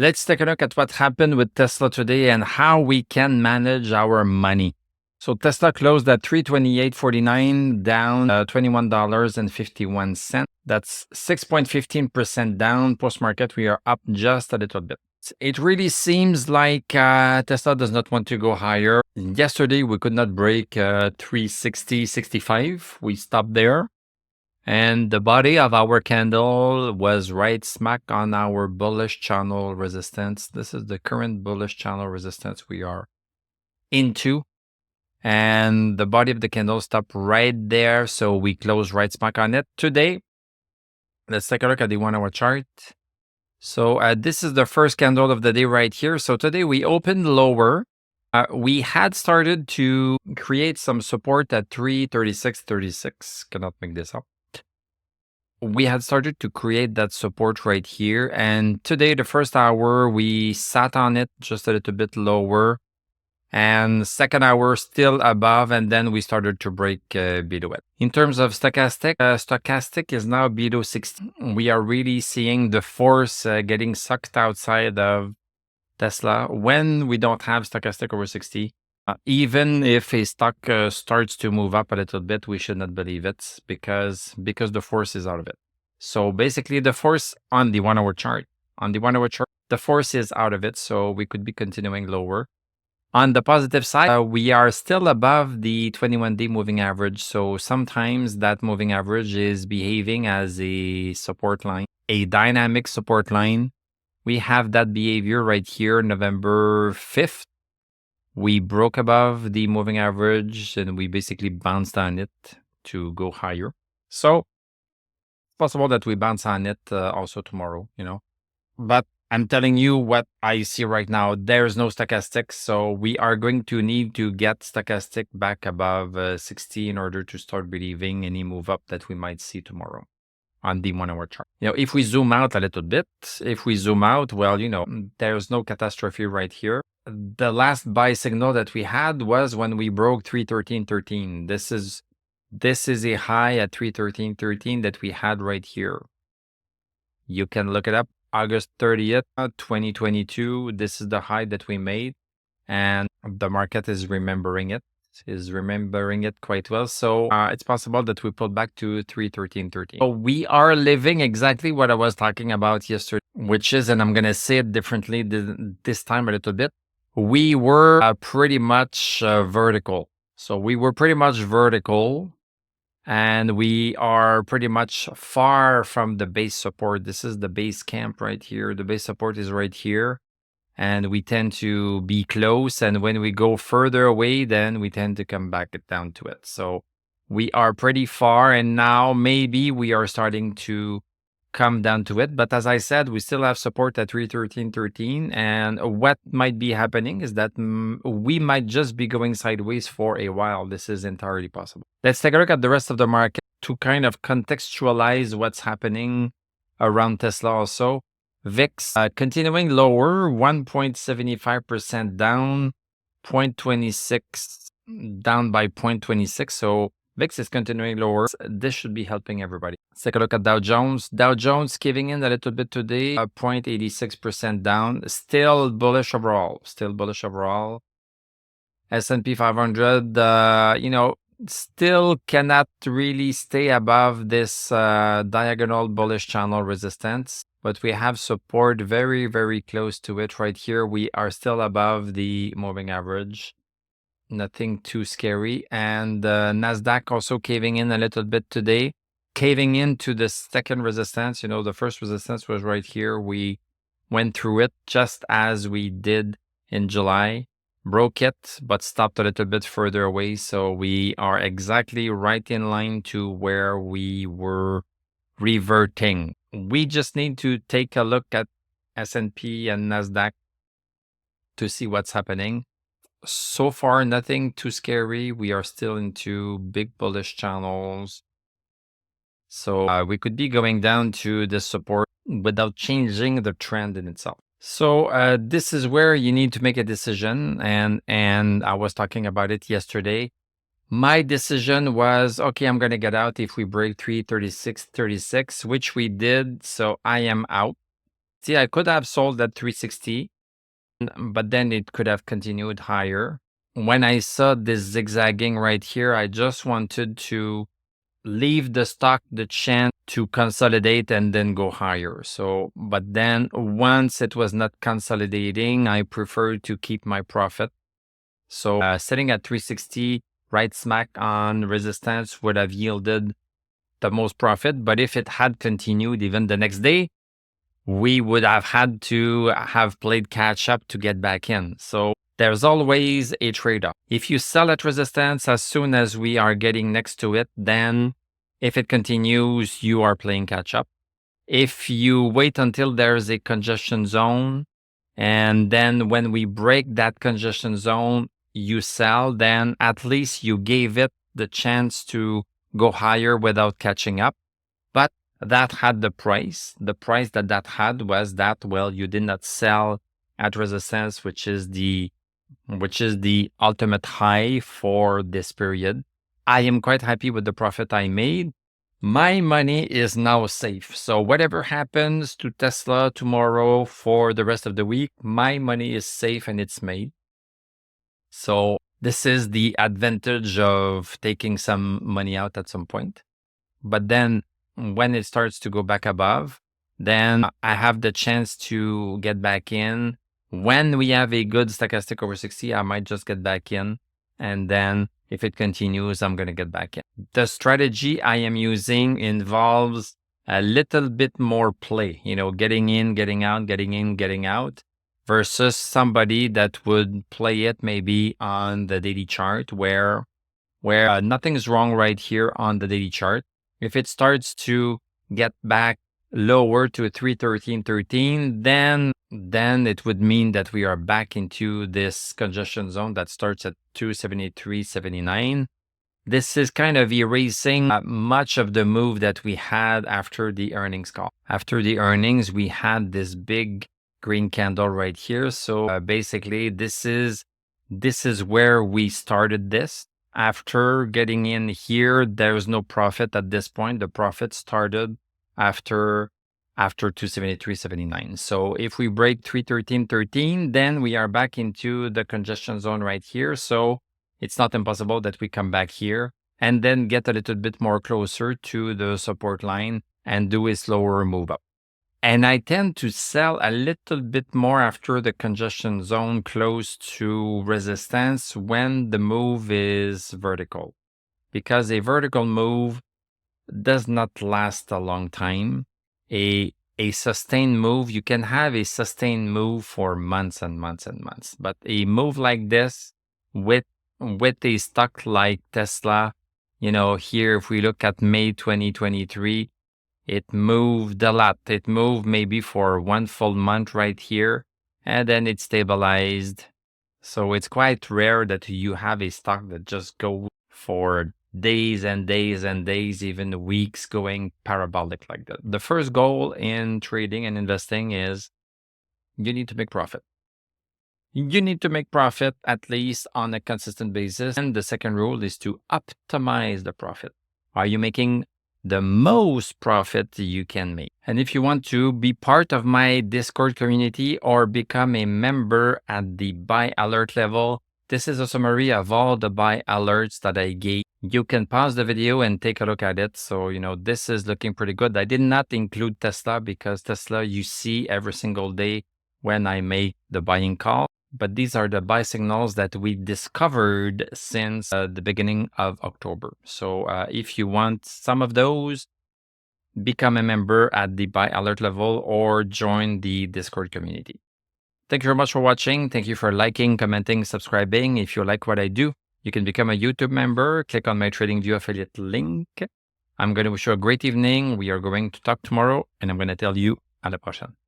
Let's take a look at what happened with Tesla today and how we can manage our money. So Tesla closed at $328.49, down $21.51. That's 6.15% down. Post-market, we are up just a little bit. It really seems like Tesla does not want to go higher. Yesterday, we could not break 360.65. We stopped there. And the body of our candle was right smack on our bullish channel resistance. This is the current bullish channel resistance we are into. And the body of the candle stopped right there. So we closed right smack on it. Today, let's take a look at the 1 hour chart. So this is the first candle of the day right here. So today we opened lower. We had started to create some support at 336.36. Cannot make this up. We had started to create that support right here. And today, the first hour, we sat on it just a little bit lower. And second hour, still above. And then we started to break below it. In terms of stochastic, stochastic is now below 60. We are really seeing the force getting sucked outside of Tesla when we don't have stochastic over 60. Even if a stock starts to move up a little bit, we should not believe it because the force is out of it. So basically the force on the 1 hour chart, the force is out of it. So we could be continuing lower. On the positive side, we are still above the 21-day moving average. So sometimes that moving average is behaving as a support line, a dynamic support line. We have that behavior right here, November 5th. We broke above the moving average and we basically bounced on it to go higher. So it's possible that we bounce on it also tomorrow, But I'm telling you what I see right now. There's no stochastic. So we are going to need to get stochastic back above 60 in order to start believing any move up that we might see tomorrow on the 1 hour chart. If we zoom out a little bit, well, there's no catastrophe right here. The last buy signal that we had was when we broke 313.13. This is a high at 313.13 that we had right here. You can look it up. August 30th, 2022. This is the high that we made, and the market is remembering it. Quite well. So it's possible that we pull back to 313.13. So we are living exactly what I was talking about yesterday, which is, and I'm going to say it differently this time a little bit. We were pretty much vertical. So we were pretty much vertical and we are pretty much far from the base support. This is the base camp right here. The base support is right here. And we tend to be close. And when we go further away, then we tend to come back down to it. So we are pretty far. And now maybe we are starting to come down to it. But as I said, we still have support at 313.13. And what might be happening is that we might just be going sideways for a while. This is entirely possible. Let's take a look at the rest of the market to kind of contextualize what's happening around Tesla also. VIX continuing lower, 1.75% down, 0.26 down by 0.26. So VIX is continuing lower. This should be helping everybody. Let's take a look at Dow Jones. Dow Jones giving in a little bit today, 0.86% down. Still bullish overall. S&P 500, still cannot really stay above this diagonal bullish channel resistance. But we have support very, very close to it right here. We are still above the moving average. Nothing too scary. And NASDAQ also caving in a little bit today. Caving into the second resistance. The first resistance was right here. We went through it just as we did in July. Broke it, but stopped a little bit further away. So we are exactly right in line to where we were reverting. We just need to take a look at S&P and NASDAQ to see what's happening. So far, nothing too scary. We are still into big bullish channels. So we could be going down to the support without changing the trend in itself. So this is where you need to make a decision. And I was talking about it yesterday. My decision was, okay, I'm going to get out if we break 336.36, which we did. So I am out. See, I could have sold at 360, but then it could have continued higher. When I saw this zigzagging right here, I just wanted to leave the stock the chance to consolidate and then go higher. So, but then once it was not consolidating, I preferred to keep my profit. So sitting at 360 right smack on resistance would have yielded the most profit. But if it had continued even the next day, we would have had to have played catch up to get back in. So there's always a trade-off. If you sell at resistance as soon as we are getting next to it, then if it continues, you are playing catch up. If you wait until there's a congestion zone, and then when we break that congestion zone, you sell, then at least you gave it the chance to go higher without catching up. But that had the price. The price that had was that, well, you did not sell at resistance, which is the ultimate high for this period. I am quite happy with the profit I made. My money is now safe. So whatever happens to Tesla tomorrow for the rest of the week, my money is safe and it's made. So this is the advantage of taking some money out at some point. But then when it starts to go back above, then I have the chance to get back in. When we have a good stochastic over 60, I might just get back in. And then if it continues, I'm going to get back in. The strategy I am using involves a little bit more play, getting in, getting out, getting in, getting out, versus somebody that would play it maybe on the daily chart where nothing is wrong right here on the daily chart. If it starts to get back lower to 313.13, then it would mean that we are back into this congestion zone that starts at 273.79. This is kind of erasing much of the move that we had after the earnings call. After the earnings, we had this big green candle right here. So basically, this is where we started this. After getting in here, there's no profit at this point. The profit started after 273.79. So if we break 313.13, then we are back into the congestion zone right here. So it's not impossible that we come back here and then get a little bit more closer to the support line and do a slower move up. And I tend to sell a little bit more after the congestion zone close to resistance when the move is vertical, because a vertical move does not last a long time. A sustained move, you can have a sustained move for months and months and months, but a move like this with a stock like Tesla, here, if we look at May 2023, it moved a lot. It moved maybe for one full month right here, and then it stabilized. So it's quite rare that you have a stock that just goes for days and days and days, even weeks, going parabolic like that. The first goal in trading and investing is you need to make profit. You need to make profit at least on a consistent basis. And the second rule is to optimize the profit. Are you making the most profit you can make? And if you want to be part of my Discord community or become a member at the buy alert level, this is a summary of all the buy alerts that I gave. You can pause the video and take a look at it. So, this is looking pretty good. I did not include Tesla because Tesla, you see every single day when I make the buying call. But these are the buy signals that we discovered since the beginning of October. So if you want some of those, become a member at the buy alert level or join the Discord community. Thank you very much for watching. Thank you for liking, commenting, subscribing. If you like what I do, you can become a YouTube member. Click on my TradingView affiliate link. I'm going to wish you a great evening. We are going to talk tomorrow, and I'm going to tell you à la prochaine.